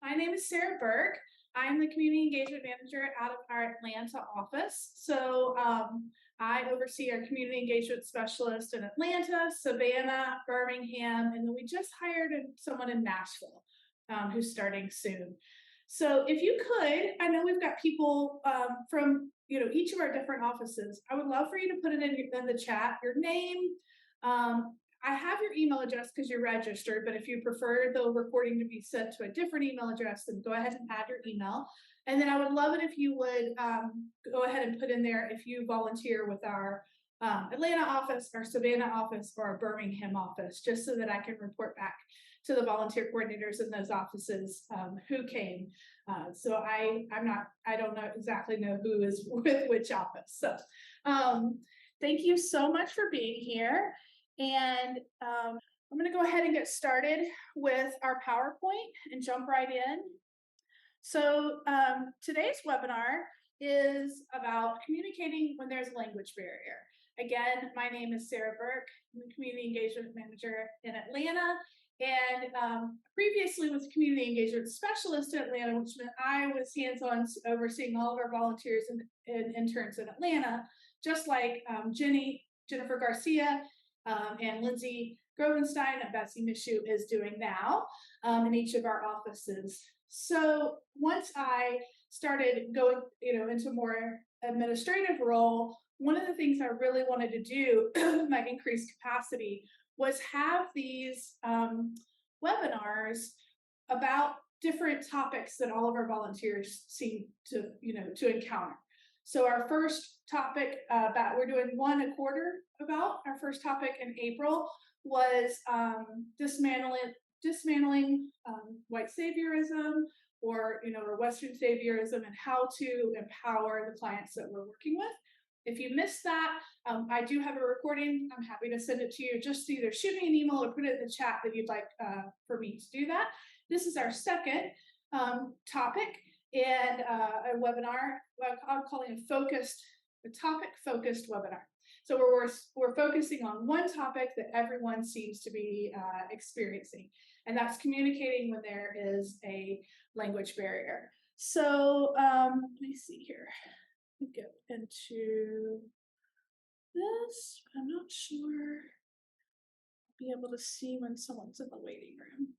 My name is Sarah Burke. I'm the Community Engagement Manager out of our Atlanta office. I oversee our Community Engagement Specialist in Atlanta, Savannah, Birmingham, and then we just hired someone in Nashville who's starting soon. So if you could, I know we've got people from each of our different offices. I would love for you to put it in the chat, your name. I have your email address because you're registered, but if you prefer the recording to be sent to a different email address, then go ahead and add your email. And then I would love it if you would go ahead and put in there if you volunteer with our Atlanta office, our Savannah office, or our Birmingham office, just so that I can report back to the volunteer coordinators in those offices who came. So I don't exactly know who is with which office. So thank you so much for being here. And I'm going to go ahead and get started with our PowerPoint and jump right in. So today's webinar is about communicating when there's a language barrier. Again, my name is Sarah Burke. I'm the Community Engagement Manager in Atlanta, and previously was Community Engagement Specialist in Atlanta, which meant I was hands-on overseeing all of our volunteers and interns in Atlanta, just like Jennifer Garcia, and Lindsay Grovenstein and Betsy Mishu is doing now in each of our offices. So once I started going, into more administrative role, one of the things I really wanted to do with my increased capacity was have these webinars about different topics that all of our volunteers seem to encounter. So our first topic we're doing one a quarter about. Our first topic in April was dismantling white saviorism or Western saviorism and how to empower the clients that we're working with. If you missed that, I do have a recording. I'm happy to send it to you. Just either shoot me an email or put it in the chat that you'd like for me to do that. This is our second topic and a webinar I'm calling a topic-focused webinar. So we're focusing on one topic that everyone seems to be experiencing, and that's communicating when there is a language barrier. So let me see here. Let me get into this. I'm not sure I'll be able to see when someone's in the waiting room.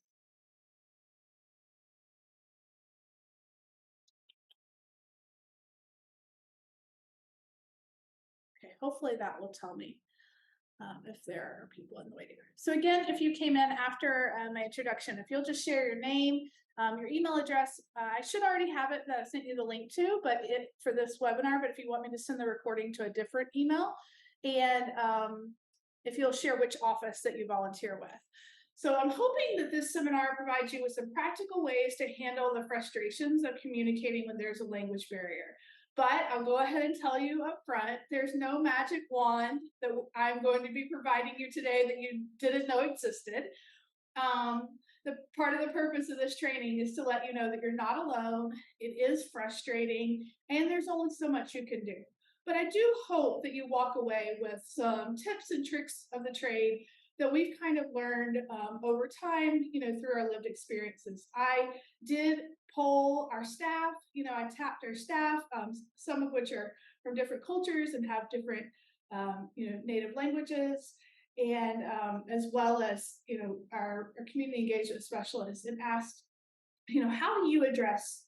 Okay, hopefully that will tell me if there are people in the waiting room. So again, if you came in after my introduction, if you'll just share your name, your email address, I should already have it that I sent you the link to, but for this webinar, but if you want me to send the recording to a different email, and if you'll share which office that you volunteer with. So I'm hoping that this seminar provides you with some practical ways to handle the frustrations of communicating when there's a language barrier. But I'll go ahead and tell you up front, there's no magic wand that I'm going to be providing you today that you didn't know existed. The part of the purpose of this training is to let you know that you're not alone. It is frustrating, and there's only so much you can do. But I do hope that you walk away with some tips and tricks of the trade that we've kind of learned over time, through our lived experiences. I did poll our staff, I tapped our staff, some of which are from different cultures and have different, native languages, and as well as, our community engagement specialists, and asked, how do you address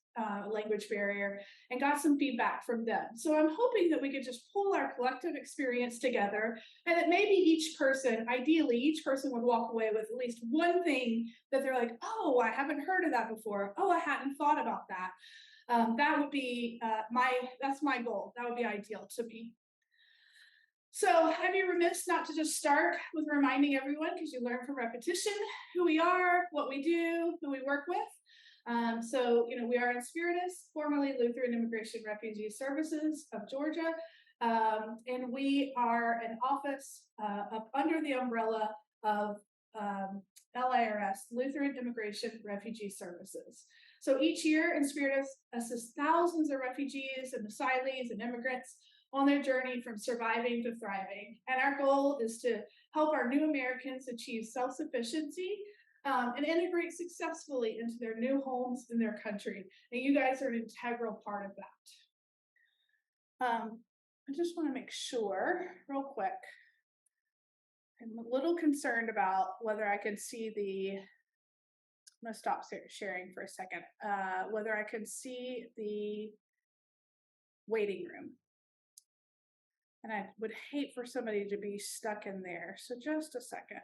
language barrier, and got some feedback from them. So I'm hoping that we could just pull our collective experience together, and that maybe each person, ideally, each person would walk away with at least one thing that they're like, oh, I haven't heard of that before. Oh, I hadn't thought about that. That would be that's my goal. That would be ideal to me. So I'd be remiss not to just start with reminding everyone, because you learn from repetition, who we are, what we do, who we work with. We are Inspiritus, formerly Lutheran Immigration Refugee Services of Georgia, and we are an office up under the umbrella of LIRS, Lutheran Immigration Refugee Services. So each year, Inspiritus assists thousands of refugees and asylees and immigrants on their journey from surviving to thriving. And our goal is to help our new Americans achieve self-sufficiency and integrate successfully into their new homes in their country. And you guys are an integral part of that. I just want to make sure real quick. I'm a little concerned about whether I could see I'm going to stop sharing for a second, whether I could see the waiting room. And I would hate for somebody to be stuck in there. So just a second.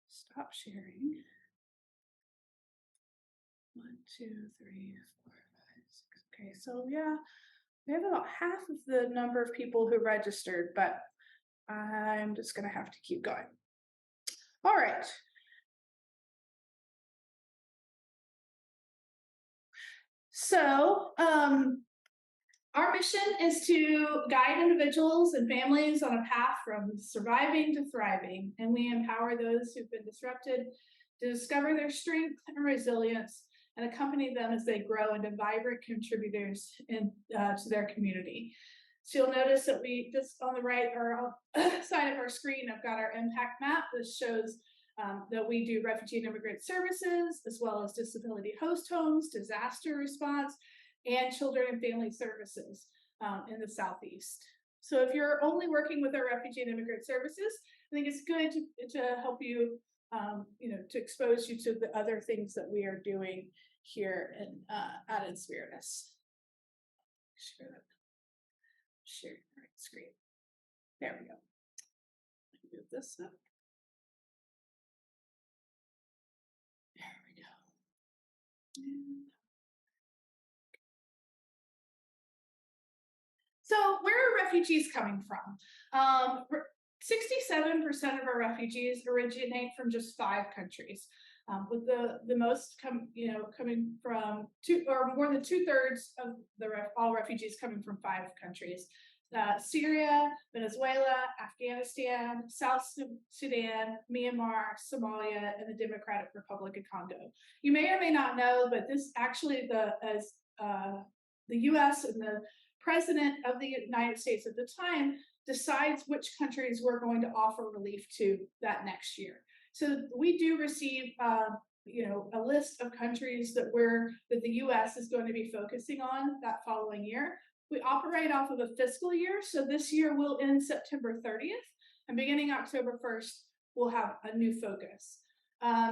Stop sharing. 1, 2, 3, 4, 5, 6. Okay, so yeah, we have about half of the number of people who registered, but I'm just going to have to keep going. All right. So, our mission is to guide individuals and families on a path from surviving to thriving, and we empower those who've been disrupted to discover their strength and resilience and accompany them as they grow into vibrant contributors to their community. So you'll notice that just on the right or side of our screen, I've got our impact map. This shows that we do refugee and immigrant services, as well as disability host homes, disaster response, and children and family services in the Southeast. So if you're only working with our refugee and immigrant services, I think it's good to help you, to expose you to the other things that we are doing here at Inspiritus. Share the right screen. There we go. Move this up. There we go. So where are refugees coming from? 67% of our refugees originate from just 5 countries, with the most coming from more than 2/3 of all refugees coming from 5 countries: Syria, Venezuela, Afghanistan, South Sudan, Myanmar, Somalia, and the Democratic Republic of Congo. You may or may not know, but this actually the U.S. and the President of the United States at the time decides which countries we're going to offer relief to that next year. So we do receive a list of countries that the U.S. is going to be focusing on that following year. We operate off of a fiscal year, so this year will end September 30th, and beginning October 1st, we'll have a new focus.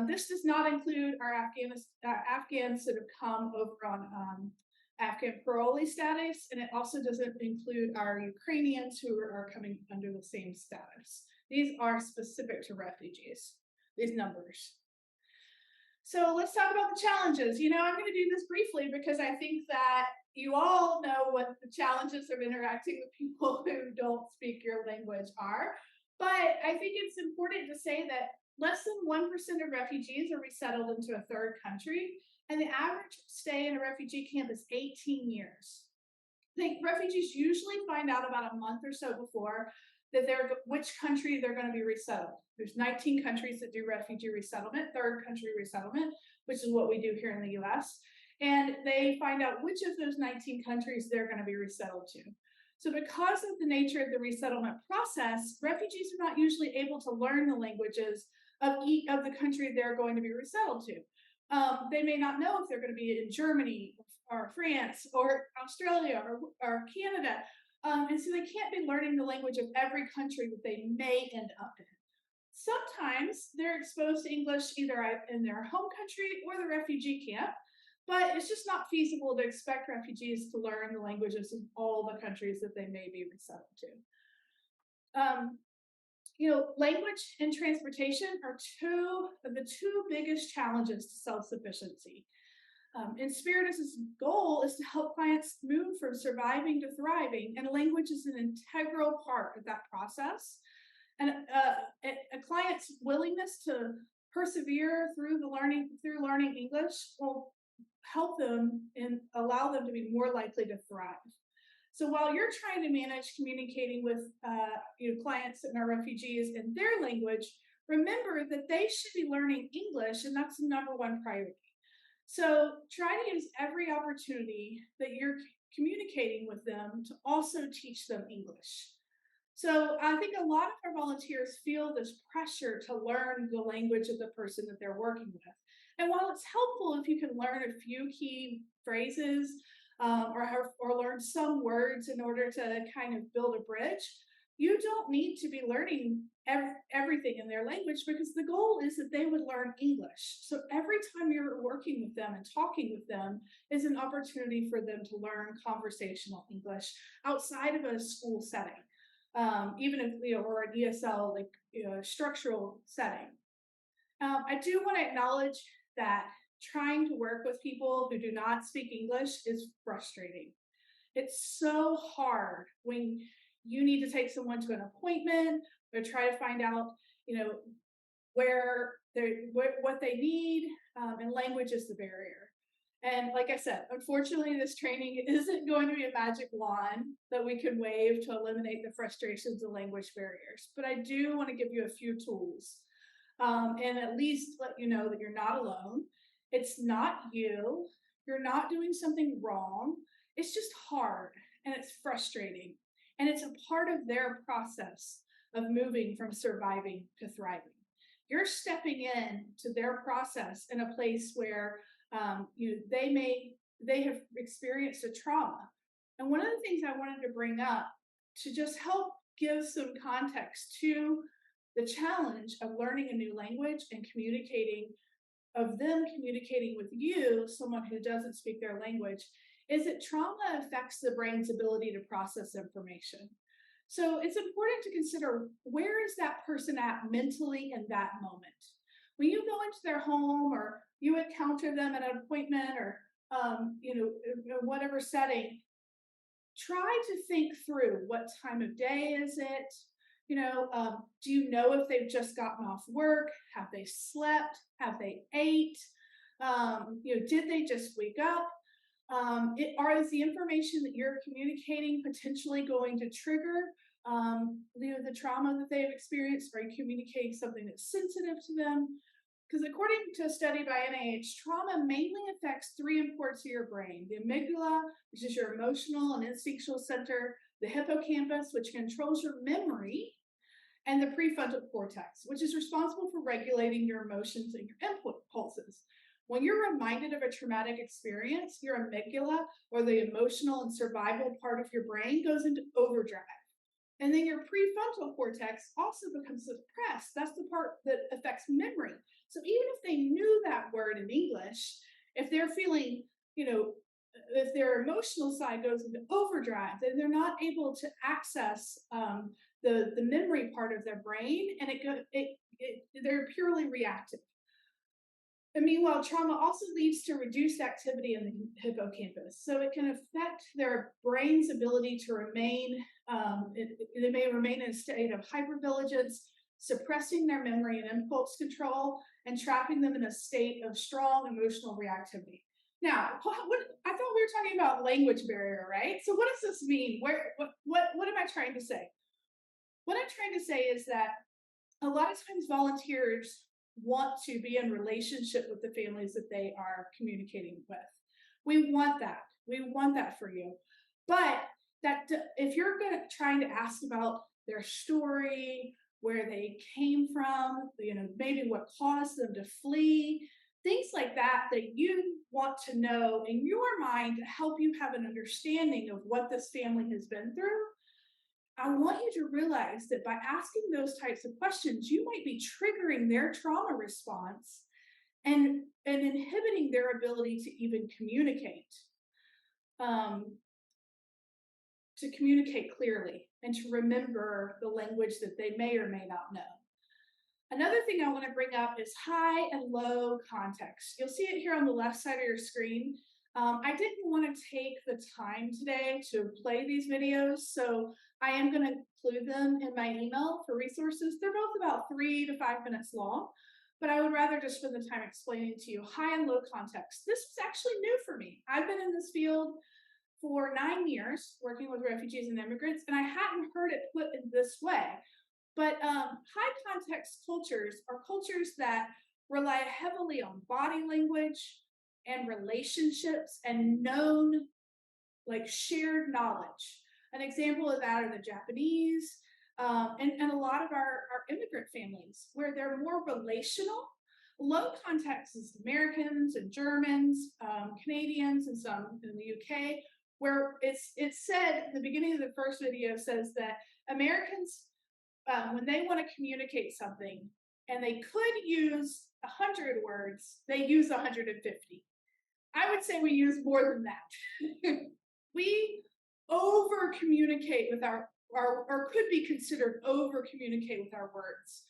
This does not include our Afghans that have come over on Afghan parolee status, and it also doesn't include our Ukrainians who are coming under the same status. These are specific to refugees, these numbers. So let's talk about the challenges. I'm going to do this briefly because I think that you all know what the challenges of interacting with people who don't speak your language are. But I think it's important to say that less than 1% of refugees are resettled into a third country, and the average stay in a refugee camp is 18 years. I think refugees usually find out about a month or so before that which country they're going to be resettled. There's 19 countries that do refugee resettlement, third country resettlement, which is what we do here in the US. And they find out which of those 19 countries they're going to be resettled to. So because of the nature of the resettlement process, refugees are not usually able to learn the languages of the country they're going to be resettled to. They may not know if they're going to be in Germany or France or Australia or Canada. And so they can't be learning the language of every country that they may end up in. Sometimes they're exposed to English either in their home country or the refugee camp, but it's just not feasible to expect refugees to learn the languages of all the countries that they may be resettled to. Language and transportation are the two biggest challenges to self-sufficiency. Inspiritus' goal is to help clients move from surviving to thriving, and language is an integral part of that process. And a client's willingness to persevere through learning English will help them and allow them to be more likely to thrive. So while you're trying to manage communicating with clients and our refugees in their language, remember that they should be learning English, and that's the #1 priority. So try to use every opportunity that you're communicating with them to also teach them English. So I think a lot of our volunteers feel this pressure to learn the language of the person that they're working with. And while it's helpful if you can learn a few key phrases or learn some words in order to kind of build a bridge, you don't need to be learning everything in their language because the goal is that they would learn English. So every time you're working with them and talking with them is an opportunity for them to learn conversational English outside of a school setting, even if or an ESL like structural setting. I do want to acknowledge that trying to work with people who do not speak English is frustrating. It's so hard when you need to take someone to an appointment or try to find out, you know, where they what they need, and language is the barrier. And like I said, unfortunately, this training isn't going to be a magic wand that we can wave to eliminate the frustrations of language barriers. But I do want to give you a few tools, and at least let you know that you're not alone. It's not you. You're not doing something wrong. It's just hard and it's frustrating. And it's a part of their process of moving from surviving to thriving. You're stepping in to their process in a place where they have experienced a trauma. And one of the things I wanted to bring up to just help give some context to the challenge of learning a new language and communicating with you, someone who doesn't speak their language, is that trauma affects the brain's ability to process information. So it's important to consider, where is that person at mentally in that moment? When you go into their home or you encounter them at an appointment or in whatever setting, try to think through, what time of day is it? Do you know if they've just gotten off work? Have they slept? Have they ate? Did they just wake up? Is the information that you're communicating potentially going to trigger the trauma that they've experienced? Are you communicating something that's sensitive to them? Because according to a study by NIH, trauma mainly affects three parts of your brain: the amygdala, which is your emotional and instinctual center; the hippocampus, which controls your memory; and the prefrontal cortex, which is responsible for regulating your emotions and your impulses. When you're reminded of a traumatic experience, your amygdala, or the emotional and survival part of your brain, goes into overdrive. And then your prefrontal cortex also becomes suppressed. That's the part that affects memory. So even if they knew that word in English, if they're feeling, if their emotional side goes into overdrive, then they're not able to access the memory part of their brain, and they're purely reactive. And meanwhile, trauma also leads to reduced activity in the hippocampus. So it can affect their brain's ability to remain, they may remain in a state of hypervigilance, suppressing their memory and impulse control, and trapping them in a state of strong emotional reactivity. Now, I thought we were talking about language barrier, right? So what does this mean? What am I trying to say? What I'm trying to say is that a lot of times volunteers want to be in relationship with the families that they are communicating with. We want that. We want that for you. But if you're trying to ask about their story, where they came from, maybe what caused them to flee, things like that you want to know in your mind to help you have an understanding of what this family has been through, I want you to realize that by asking those types of questions, you might be triggering their trauma response and inhibiting their ability to even communicate clearly and to remember the language that they may or may not know. Another thing I want to bring up is high and low context. You'll see it here on the left side of your screen. I didn't want to take the time today to play these videos, so I am going to include them in my email for resources. They're both about 3 to 5 minutes long, but I would rather just spend the time explaining to you high and low context. This was actually new for me. I've been in this field for 9 years working with refugees and immigrants, and I hadn't heard it put in this way. But high context cultures are cultures that rely heavily on body language and relationships and known, shared knowledge. An example of that are the Japanese, and a lot of our immigrant families where they're more relational. Low context is Americans and Germans, Canadians, and some in the UK, where it's said at the beginning of the first video says that Americans, when they want to communicate something and they could use 100 words, they use 150. I would say we use more than that. We over communicate with our or could be considered over communicate with our words.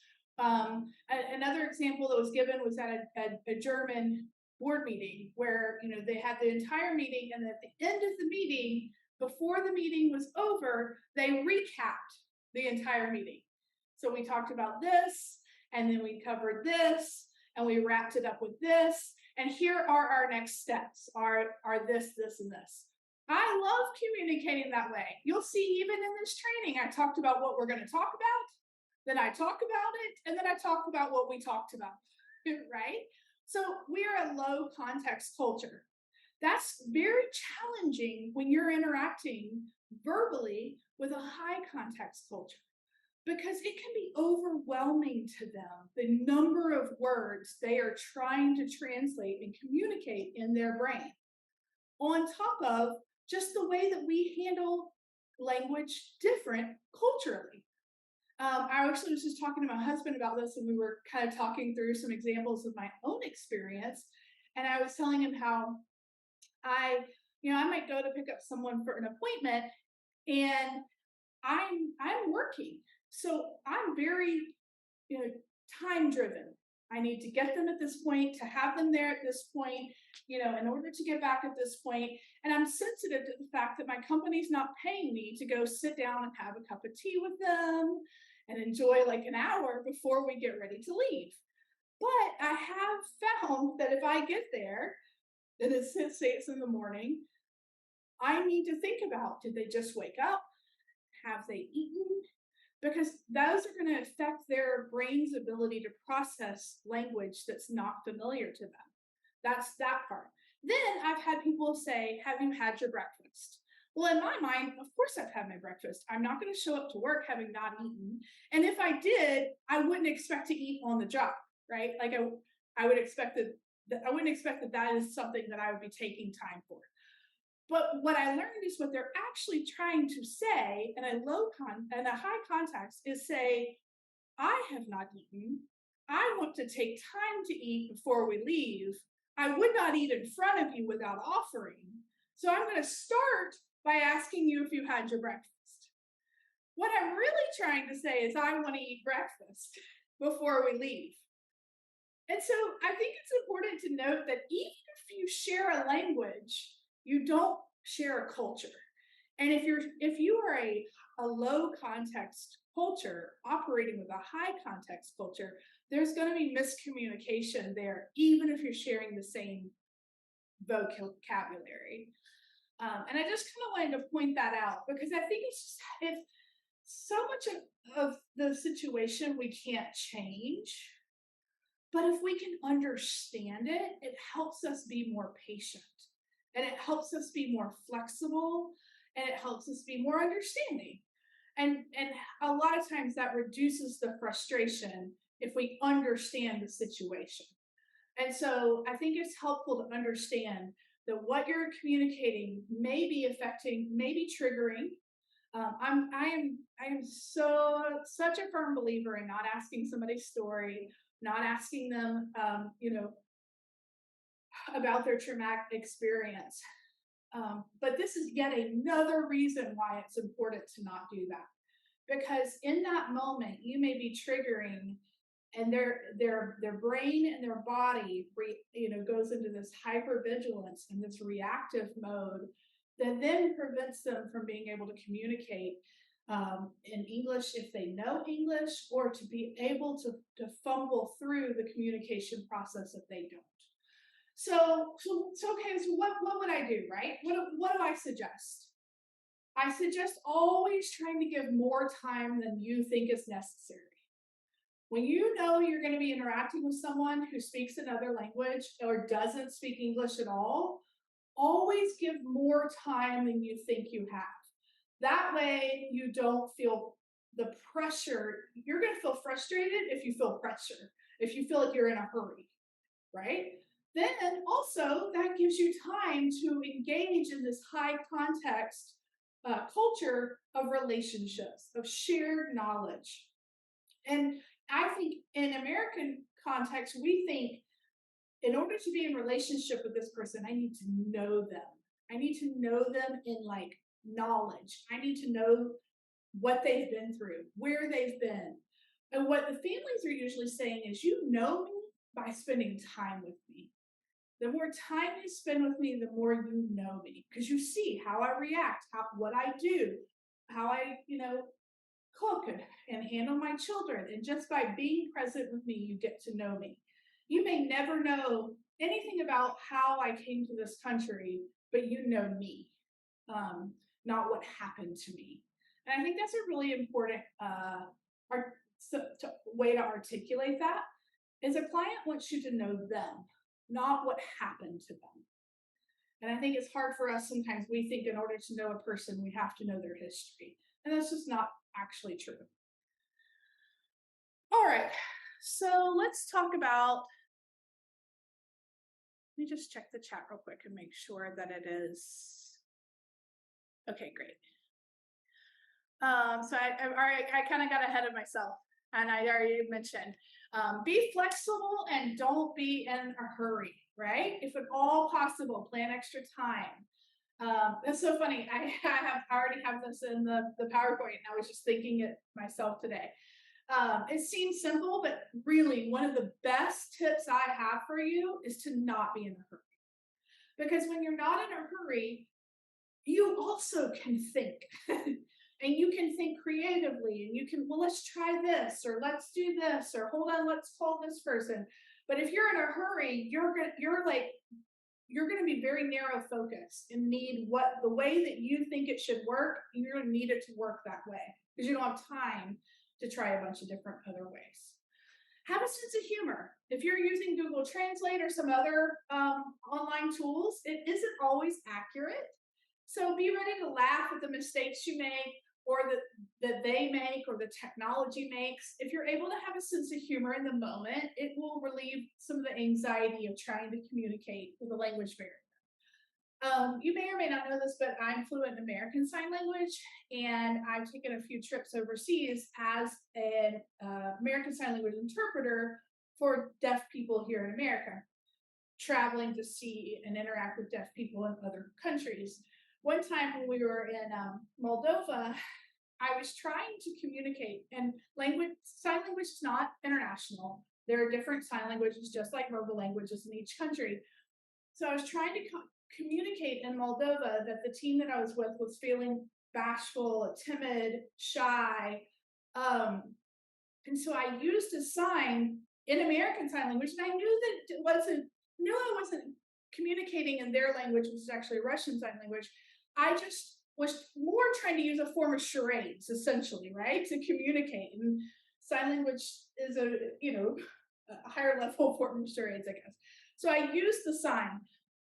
Another example that was given was at a German board meeting where they had the entire meeting, and at the end of the meeting, before the meeting was over, they recapped the entire meeting. So we talked about this, and then we covered this, and we wrapped it up with this, and here are our next steps, are this, this, and this. I love communicating that way. You'll see even in this training, I talked about what we're going to talk about, then I talk about it, and then I talk about what we talked about, right? So we're a low context culture. That's very challenging when you're interacting verbally with a high context culture, because it can be overwhelming to them, the number of words they are trying to translate and communicate in their brain, on top of just the way that we handle language different culturally. I actually was just talking to my husband about this, and we were kind of talking through some examples of my own experience. And I was telling him how I might go to pick up someone for an appointment, and I'm working. So I'm very, time driven. I need to get them at this point, to have them there at this point, in order to get back at this point. And I'm sensitive to the fact that my company's not paying me to go sit down and have a cup of tea with them and enjoy like an hour before we get ready to leave. But I have found that if I get there, and say it's in the morning, I need to think about, did they just wake up? Have they eaten? Because those are going to affect their brain's ability to process language that's not familiar to them. That's that part. Then I've had people say, have you had your breakfast? Well, in my mind, of course I've had my breakfast. I'm not going to show up to work having not eaten. And if I did, I wouldn't expect to eat on the job, right? Like I would expect that I wouldn't expect that that is something that I would be taking time for. But what I learned is what they're actually trying to say in a high context is say, I have not eaten. I want to take time to eat before we leave. I would not eat in front of you without offering. So I'm going to start by asking you if you had your breakfast. What I'm really trying to say is I want to eat breakfast before we leave. And so I think it's important to note that even if you share a language, you don't share a culture. And if you are a low context culture operating with a high context culture, there's going to be miscommunication there, even if you're sharing the same vocabulary. And I just kind of wanted to point that out, because I think it's so much of the situation we can't change. But if we can understand it, it helps us be more patient, and it helps us be more flexible, and it helps us be more understanding. And a lot of times that reduces the frustration if we understand the situation. And so I think it's helpful to understand that what you're communicating may be affecting, may be triggering. I am such a firm believer in not asking somebody's story, not asking them, about their traumatic experience. But this is yet another reason why it's important to not do that. Because in that moment, you may be triggering, and their brain and their body goes into this hypervigilance and this reactive mode that then prevents them from being able to communicate in English if they know English, or to be able to fumble through the communication process if they don't. So okay, so what would I do, right? What do I suggest? I suggest always trying to give more time than you think is necessary. When you know you're going to be interacting with someone who speaks another language or doesn't speak English at all, always give more time than you think you have. That way you don't feel the pressure, you're going to feel frustrated if you feel pressure, if you feel like you're in a hurry, right? Then also that gives you time to engage in this high context culture of relationships, of shared knowledge. And I think in American context, we think in order to be in relationship with this person, I need to know them. I need to know them in like knowledge. I need to know what they've been through, where they've been. And what the families are usually saying is, you know me by spending time with me. The more time you spend with me, the more you know me, because you see how I react, what I do, how I, cook and handle my children. And just by being present with me, you get to know me. You may never know anything about how I came to this country, but you know me, not what happened to me. And I think that's a really important way to articulate that. Is a client wants you to know them, not what happened to them. And I think it's hard for us sometimes. We think in order to know a person, we have to know their history. And that's just not actually true. All right, so let's talk about, let me just check the chat real quick and make sure that it is, okay, great. So I kind of got ahead of myself, and I already mentioned, be flexible and don't be in a hurry, right? If at all possible, plan extra time. It's so funny. I already have this in the PowerPoint, and I was just thinking it myself today. It seems simple, but really one of the best tips I have for you is to not be in a hurry. Because when you're not in a hurry, you also can think. And you can think creatively, and you can, well, let's try this, or let's do this, or hold on, let's call this person. But if you're in a hurry, you're going to be very narrow focused and need the way that you think it should work. You're going to need it to work that way because you don't have time to try a bunch of different other ways. Have a sense of humor. If you're using Google Translate or some other online tools, it isn't always accurate. So be ready to laugh at the mistakes you make, or that they make, or the technology makes. If you're able to have a sense of humor in the moment, it will relieve some of the anxiety of trying to communicate with a language barrier. You may or may not know this, but I'm fluent in American Sign Language, and I've taken a few trips overseas as an American Sign Language interpreter for deaf people here in America, traveling to see and interact with deaf people in other countries. One time when we were in Moldova, I was trying to communicate, and sign language is not international. There are different sign languages, just like verbal languages in each country. So I was trying to communicate in Moldova that the team that I was with was feeling bashful, timid, shy. And so I used a sign in American Sign Language, and I knew that I wasn't communicating in their language, which is actually Russian Sign Language. I just was more trying to use a form of charades, essentially, right, to communicate. And sign language is a higher level form of charades, I guess. So I used the sign.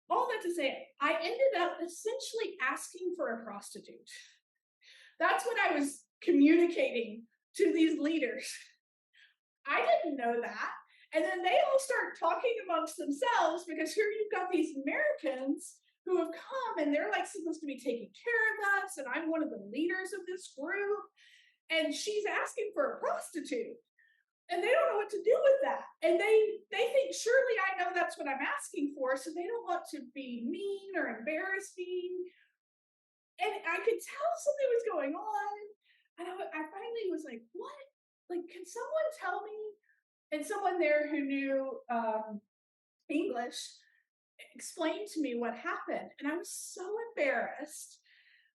All that to say, I ended up essentially asking for a prostitute. That's what I was communicating to these leaders. I didn't know that. And then they all start talking amongst themselves, because here you've got these Americans who have come, and they're like supposed to be taking care of us, and I'm one of the leaders of this group, and she's asking for a prostitute, and they don't know what to do with that. And they think, surely I know that's what I'm asking for, so they don't want to be mean or embarrass me. And I could tell something was going on, and I finally was like, what? Like, can someone tell me? And someone there who knew English explained to me what happened. And I was so embarrassed,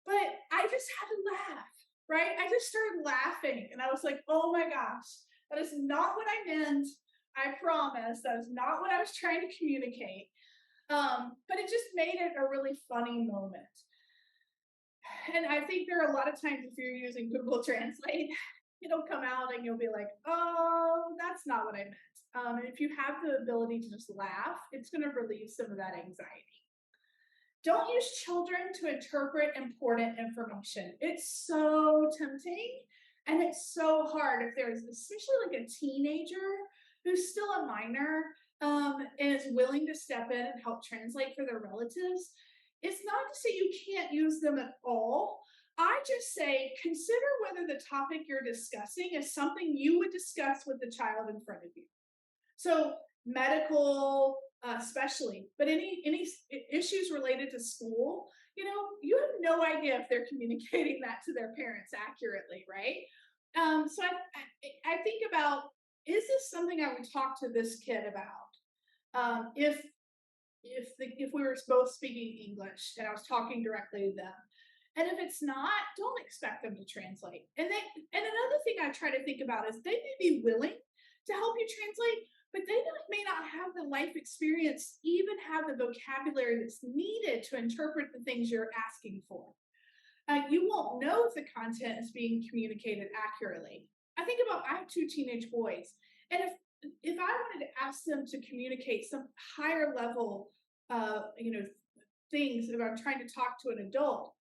but I just had to laugh, right? I just started laughing, and I was like, oh my gosh, that is not what I meant. I promise that is not what I was trying to communicate. But it just made it a really funny moment. And I think there are a lot of times, if you're using Google Translate, it'll come out and you'll be like, oh, that's not what I meant. And if you have the ability to just laugh, it's going to relieve some of that anxiety. Don't use children to interpret important information. It's so tempting. And it's so hard if there's especially like a teenager who's still a minor, and is willing to step in and help translate for their relatives. It's not to say you can't use them at all. I just say consider whether the topic you're discussing is something you would discuss with the child in front of you. So medical, especially, but any issues related to school, you have no idea if they're communicating that to their parents accurately, right? So I think about, is this something I would talk to this kid about? If we were both speaking English and I was talking directly to them. And if it's not, don't expect them to translate. And another thing I try to think about is they may be willing to help you translate, but they may not have the life experience, even have the vocabulary that's needed to interpret the things you're asking for. You won't know if the content is being communicated accurately. I have two teenage boys, and if I wanted to ask them to communicate some higher level, things, if I'm trying to talk to an adult,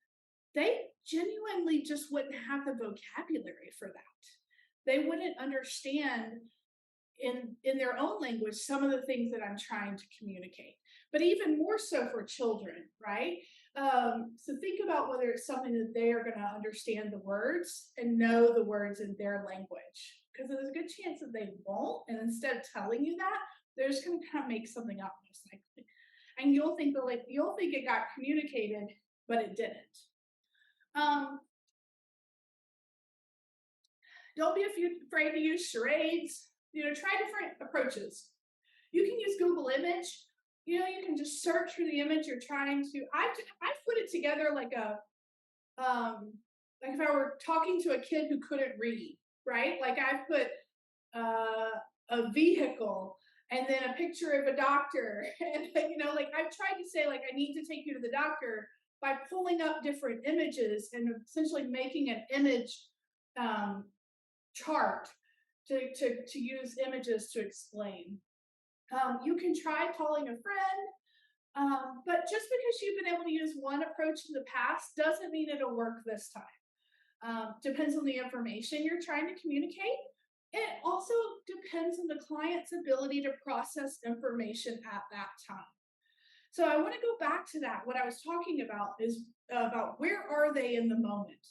they genuinely just wouldn't have the vocabulary for that. They wouldn't understand in their own language some of the things that I'm trying to communicate. But even more so for children, right? So think about whether it's something that they are going to understand the words and know the words in their language, because there's a good chance that they won't. And instead of telling you that, they're just going to kind of make something up, most likely. And you'll think it got communicated, but it didn't. Don't be afraid to use charades. Try different approaches. You can use Google Image. You can just search for the image you're trying to. I put it together like like if I were talking to a kid who couldn't read, right? Like I put a vehicle and then a picture of a doctor, and like I've tried to say, like, I need to take you to the doctor by pulling up different images and essentially making an image chart to use images to explain. You can try calling a friend, but just because you've been able to use one approach in the past doesn't mean it'll work this time. Depends on the information you're trying to communicate. It also depends on the client's ability to process information at that time. So I want to go back to that. What I was talking about is about where are they in the moment?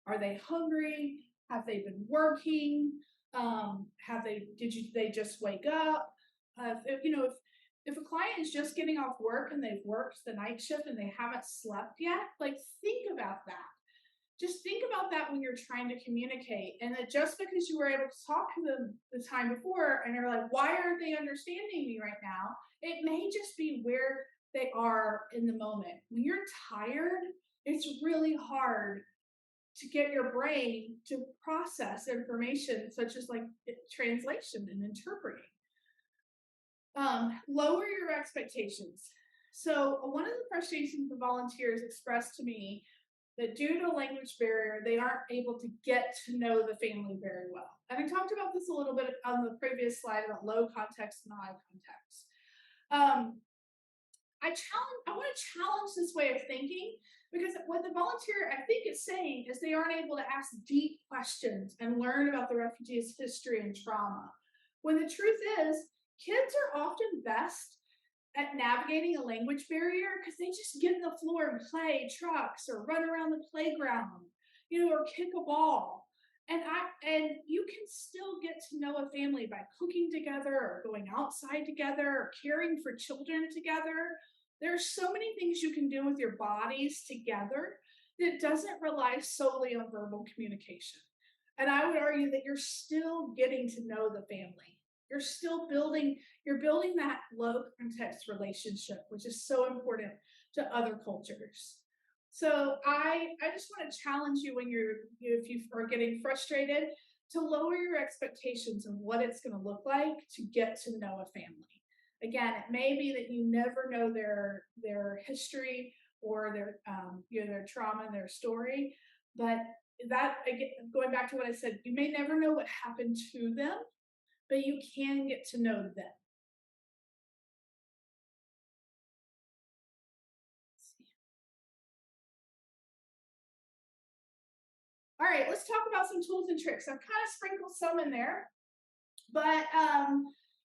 Are they hungry? Have they been working? Did they just wake up? If a client is just getting off work and they've worked the night shift and they haven't slept yet, like, think about that. Just think about that when you're trying to communicate. And that just because you were able to talk to them the time before and they're like, why aren't they understanding me right now? It may just be where they are in the moment. When you're tired, it's really hard to get your brain to process information such as like translation and interpreting. Lower your expectations. So one of the frustrations the volunteers expressed to me that due to language barrier, they aren't able to get to know the family very well. And I talked about this a little bit on the previous slide about low context and high context. I want to challenge this way of thinking, because what the volunteer, I think, is saying is they aren't able to ask deep questions and learn about the refugee's history and trauma. When the truth is, kids are often best at navigating a language barrier because they just get on the floor and play trucks or run around the playground, or kick a ball. And you can still get to know a family by cooking together or going outside together or caring for children together. There are so many things you can do with your bodies together that doesn't rely solely on verbal communication. And I would argue that you're still getting to know the family. You're building that low context relationship, which is so important to other cultures. So I just want to challenge you if you are getting frustrated, to lower your expectations of what it's going to look like to get to know a family. Again, it may be that you never know their history or their trauma and their story, but that, again, going back to what I said, you may never know what happened to them, but you can get to know them. All right, let's talk about some tools and tricks. I've kind of sprinkled some in there, but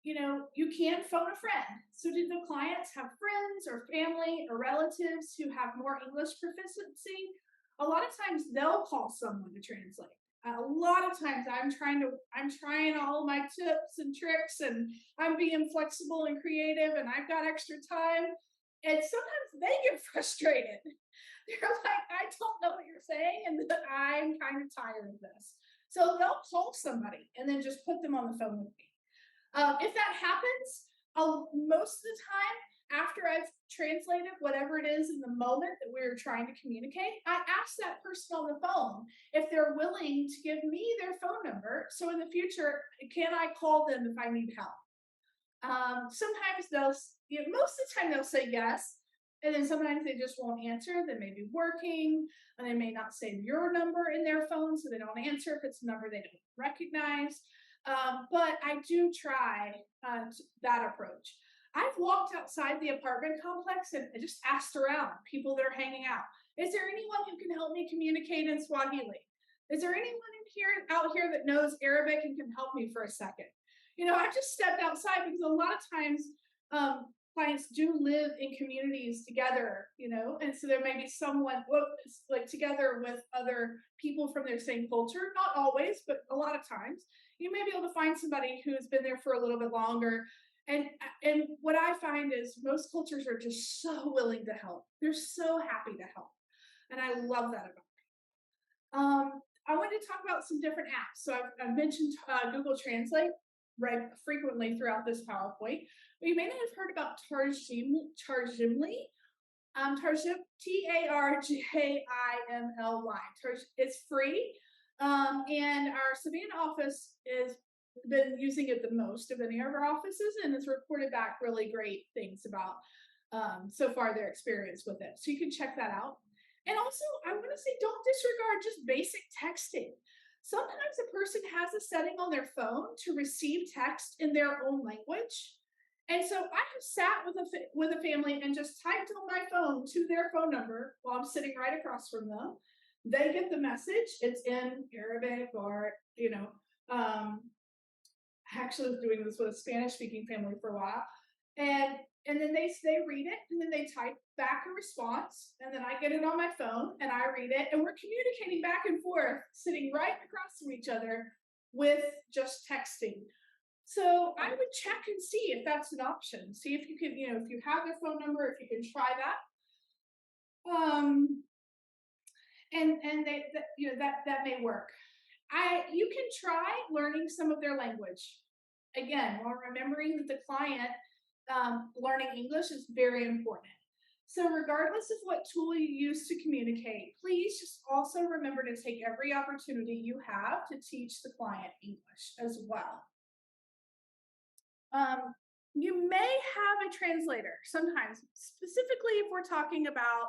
you can phone a friend. So do the clients have friends or family or relatives who have more English proficiency? A lot of times they'll call someone to translate. A lot of times I'm trying all my tips and tricks, and I'm being flexible and creative, and I've got extra time. And sometimes they get frustrated. They're like, I don't know what you're saying, and I'm kind of tired of this. So they'll call somebody and then just put them on the phone with me. If that happens, most of the time, after I've translated whatever it is in the moment that we're trying to communicate, I ask that person on the phone if they're willing to give me their phone number. So in the future, can I call them if I need help? Sometimes most of the time they'll say yes. And then sometimes they just won't answer. They may be working, and they may not save your number in their phone, so they don't answer if it's a number they don't recognize. But I do try that approach. I've walked outside the apartment complex and just asked around people that are hanging out. Is there anyone who can help me communicate in Swahili? Is there anyone out here that knows Arabic and can help me for a second? I've just stepped outside because a lot of times clients do live in communities together, and so there may be someone like together with other people from their same culture. Not always, but a lot of times you may be able to find somebody who has been there for a little bit longer. And what I find is most cultures are just so willing to help. They're so happy to help, and I love that about it. I wanted to talk about some different apps. So I've mentioned Google Translate right frequently throughout this PowerPoint. But you may not have heard about Tarjimly. Tarjimly. It's free. And our Savannah office has been using it the most of any of our offices, and has reported back really great things about so far their experience with it. So you can check that out. And also, I want to say, don't disregard just basic texting. Sometimes a person has a setting on their phone to receive text in their own language. And so I have sat with a family and just typed on my phone to their phone number while I'm sitting right across from them. They get the message. It's in Arabic or, I actually was doing this with a Spanish-speaking family for a while. And then they read it, and then they type back a response, and then I get it on my phone, and I read it, and we're communicating back and forth, sitting right across from each other with just texting. So I would check and see if that's an option. See if you can, if you have their phone number, if you can try that. And that may work. You can try learning some of their language. Again, while remembering that the client learning English is very important. So regardless of what tool you use to communicate, please just also remember to take every opportunity you have to teach the client English as well. You may have a translator sometimes, specifically if we're talking about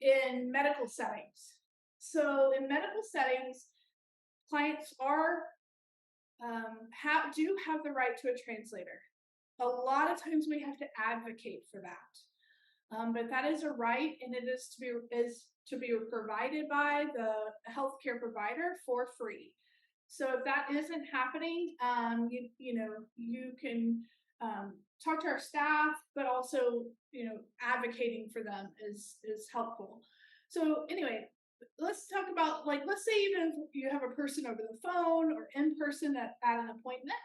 in medical settings. So in medical settings, clients do have the right to a translator. A lot of times we have to advocate for that, but that is a right, and it is to be provided by the healthcare provider for free. So if that isn't happening, you can talk to our staff, but also advocating for them is helpful. So anyway, let's talk about, let's say even if you have a person over the phone or in person at an appointment,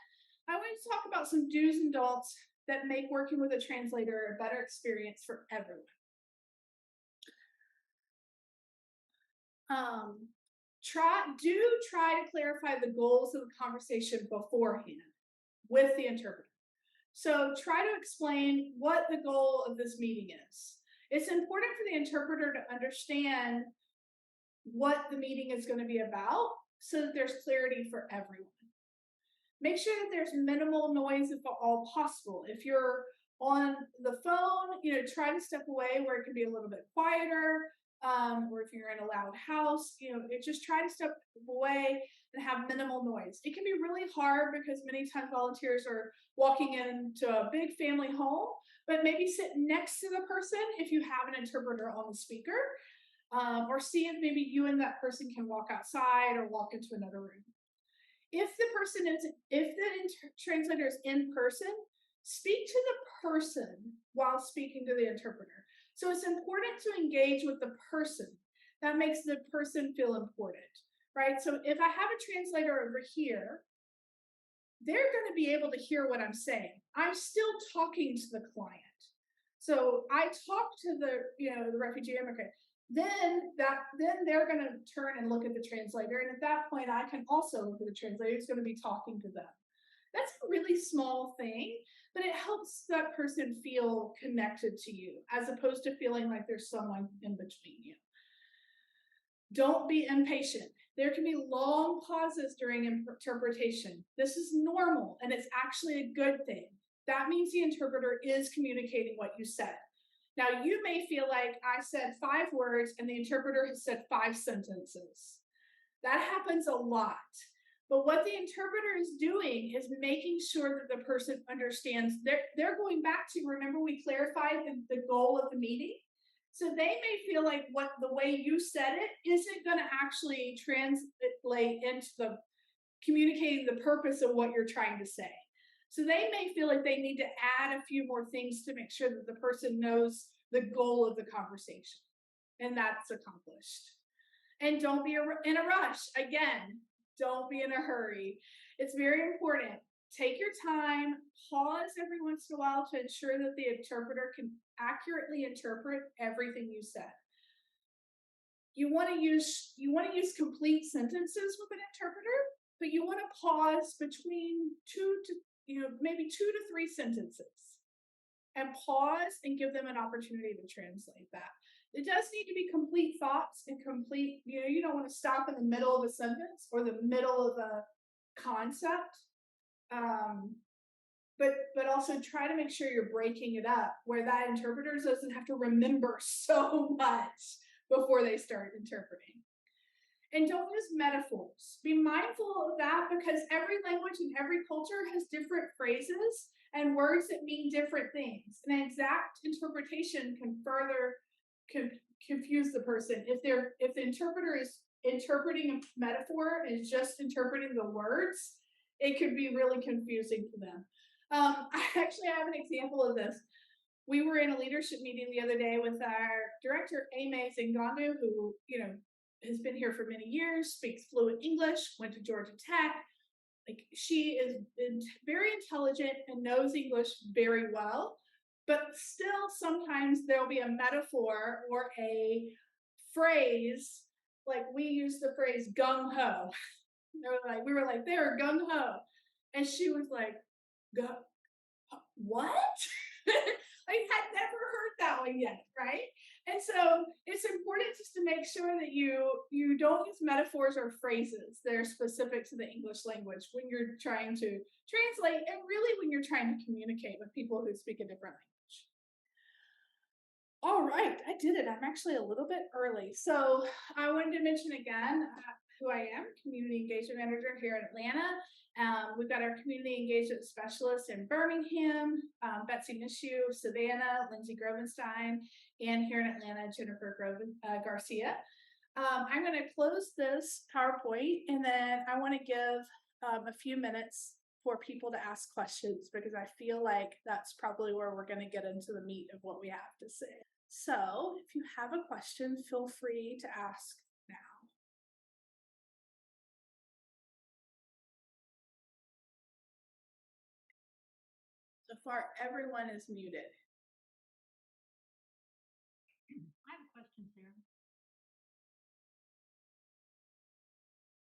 I want to talk about some do's and don'ts that make working with a translator a better experience for everyone. Try to clarify the goals of the conversation beforehand with the interpreter. So try to explain what the goal of this meeting is. It's important for the interpreter to understand what the meeting is going to be about so that there's clarity for everyone. Make sure that there's minimal noise if at all possible. If you're on the phone, try to step away where it can be a little bit quieter, or if you're in a loud house, just try to step away and have minimal noise. It can be really hard because many times volunteers are walking into a big family home, but maybe sit next to the person if you have an interpreter on the speaker. or see if maybe you and that person can walk outside or walk into another room. If the translator is in person, speak to the person while speaking to the interpreter. So it's important to engage with the person. That makes the person feel important, right? So if I have a translator over here, they're going to be able to hear what I'm saying. I'm still talking to the client. So I talk to the refugee immigrant. Then they're going to turn and look at the translator, and at that point, I can also look at the translator who's going to be talking to them. That's a really small thing, but it helps that person feel connected to you, as opposed to feeling like there's someone in between you. Don't be impatient. There can be long pauses during interpretation. This is normal, and it's actually a good thing. That means the interpreter is communicating what you said. Now, you may feel like I said 5 words and the interpreter has said 5 sentences. That happens a lot. But what the interpreter is doing is making sure that the person understands. They're going back to, remember we clarified the goal of the meeting? So they may feel like what the way you said it isn't going to actually translate into the communicating the purpose of what you're trying to say. So they may feel like they need to add a few more things to make sure that the person knows the goal of the conversation. And that's accomplished. And don't be in a rush. Again, don't be in a hurry. It's very important. Take your time, pause every once in a while to ensure that the interpreter can accurately interpret everything you said. You want to use complete sentences with an interpreter, but you want to pause between maybe 2 to 3 sentences, and pause and give them an opportunity to translate that. It does need to be complete thoughts and complete, you don't want to stop in the middle of a sentence or the middle of a concept. But also try to make sure you're breaking it up where that interpreter doesn't have to remember so much before they start interpreting. And don't use metaphors. Be mindful of that, because every language and every culture has different phrases and words that mean different things. An exact interpretation can further confuse the person. If the interpreter is interpreting a metaphor and is just interpreting the words, it could be really confusing to them. I have an example of this. We were in a leadership meeting the other day with our director, Ame Zingandu, who has been here for many years, speaks fluent English, went to Georgia Tech. Like, she is very intelligent and knows English very well, but still sometimes there'll be a metaphor or a phrase, like we use the phrase gung ho. We were like, they're gung ho. And she was like, what? I had never heard that one yet, right? And so it's important just to make sure that you don't use metaphors or phrases that are specific to the English language when you're trying to translate, and really when you're trying to communicate with people who speak a different language. All right, I did it. I'm actually a little bit early. So I wanted to mention again who I am, Community Engagement Manager here in Atlanta. We've got our Community Engagement Specialists in Birmingham, Betsy Nishu, Savannah, Lindsay Grovenstein, and here in Atlanta, Jennifer Garcia. I'm going to close this PowerPoint, and then I want to give a few minutes for people to ask questions, because I feel like that's probably where we're going to get into the meat of what we have to say. So if you have a question, feel free to ask now. So far, everyone is muted. I have a question, Sarah.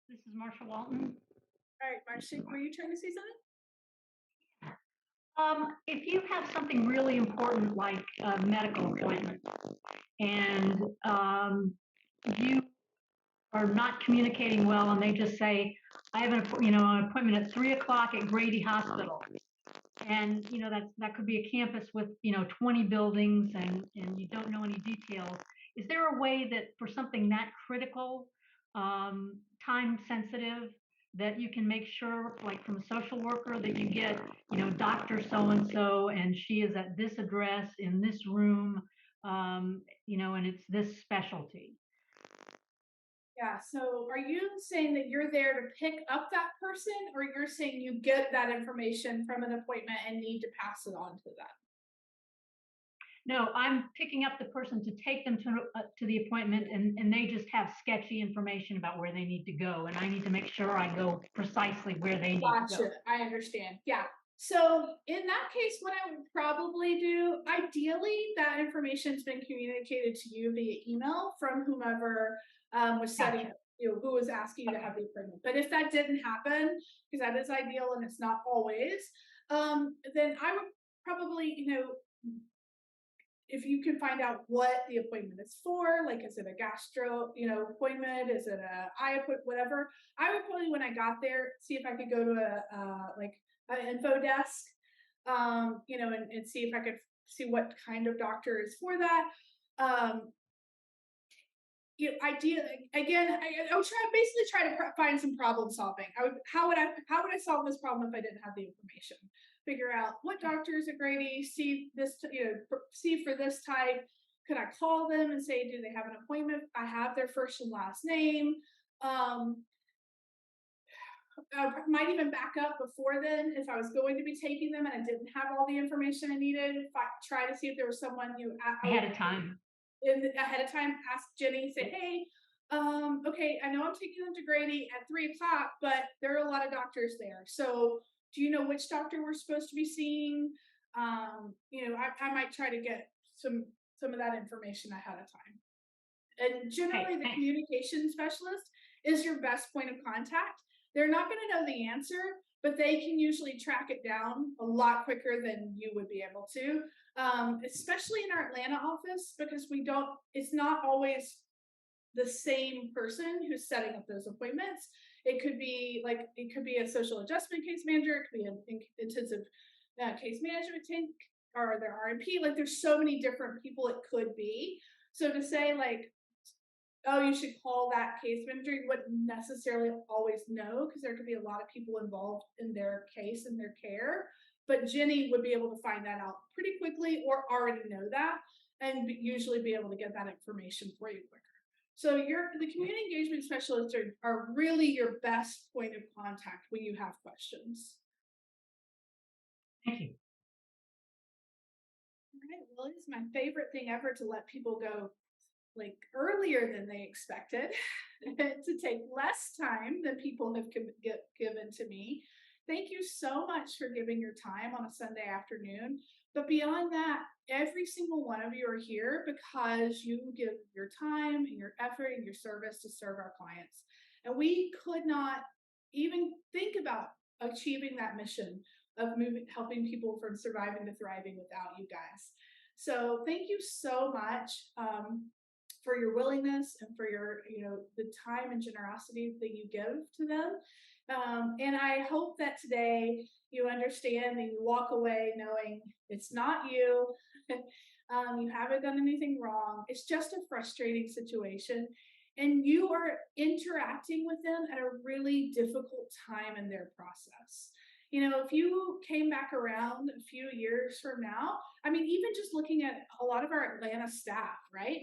This is Marsha Walton. All right, Marsha, were you trying to say something? If you have something really important like a medical appointment, and you are not communicating well, and they just say, I have an appointment at 3 o'clock at Grady Hospital. And that could be a campus with 20 buildings, and you don't know any details. Is there a way that for something that critical, time sensitive, that you can make sure, like from a social worker, that you get Dr. So and so, and she is at this address in this room, and it's this specialty. Yeah, so are you saying that you're there to pick up that person, or you're saying you get that information from an appointment and need to pass it on to them? No, I'm picking up the person to take them to the appointment, and they just have sketchy information about where they need to go, and I need to make sure I go precisely where they need to go. Gotcha, I understand. Yeah. So in that case, what I would probably do, ideally, that information's been communicated to you via email from whomever was setting, Gotcha. who was asking you to have the appointment. But if that didn't happen, because that is ideal and it's not always, then I would probably, if you can find out what the appointment is for, like is it a gastro, appointment, is it a eye appointment, whatever. I would probably, when I got there, see if I could go to like an info desk, and see if I could see what kind of doctor is for that. Um, ideally, again, I would basically try to find some problem solving. How would I solve this problem if I didn't have the information? Figure out what doctors at Grady see this, see for this type. Could I call them and say, do they have an appointment? I have their first and last name. Um, I might even back up before then if I was going to be taking them and I didn't have all the information I needed. If I try to see if there was someone Ahead of time. ahead of time, ask Jenny, say, hey, okay, I know I'm taking them to Grady at 3 o'clock, but there are a lot of doctors there. So do you know which doctor we're supposed to be seeing? I might try to get some of that information ahead of time. And generally, Okay, the thanks. communication specialist is your best point of contact. They're not going to know the answer, but they can usually track it down a lot quicker than you would be able to, especially in our Atlanta office, because it's not always the same person who's setting up those appointments. It could be a social adjustment case manager, it could be an intensive case management tank, or their RNP. Like there's so many different people it could be. So to say like, oh, you should call that case manager, you wouldn't necessarily always know because there could be a lot of people involved in their case and their care. But Jenny would be able to find that out pretty quickly or already know that and usually be able to get that information for you quicker. So the community engagement specialists are really your best point of contact when you have questions. Thank you. All right, well, it's my favorite thing ever to let people go like earlier than they expected, to take less time than people have given to me. Thank you so much for giving your time on a Sunday afternoon. But beyond that, every single one of you are here because you give your time and your effort and your service to serve our clients. And we could not even think about achieving that mission of helping people from surviving to thriving without you guys. So thank you so much. For your willingness and for your, the time and generosity that you give to them. And I hope that today you understand and you walk away knowing it's not you. You haven't done anything wrong. It's just a frustrating situation. And you are interacting with them at a really difficult time in their process. If you came back around a few years from now, I mean, even just looking at a lot of our Atlanta staff, right,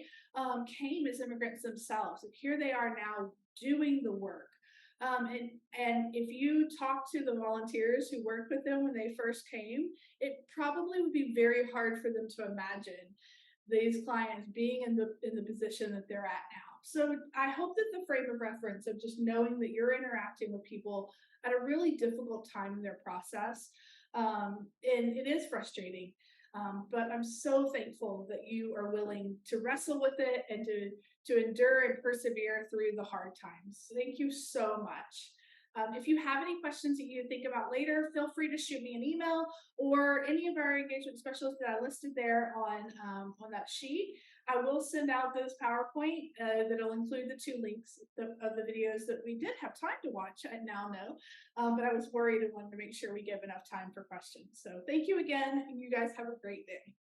came as immigrants themselves. And here they are now doing the work. And if you talk to the volunteers who worked with them when they first came, it probably would be very hard for them to imagine these clients being in the position that they're at now. So I hope that the frame of reference of just knowing that you're interacting with people at a really difficult time in their process, and it is frustrating, but I'm so thankful that you are willing to wrestle with it and to endure and persevere through the hard times. Thank you so much. If you have any questions that you think about later, feel free to shoot me an email or any of our engagement specialists that I listed there on that sheet. I will send out those PowerPoint that'll include the 2 links of the videos that we did have time to watch, I now know, but I was worried and wanted to make sure we give enough time for questions. So thank you again, and you guys have a great day.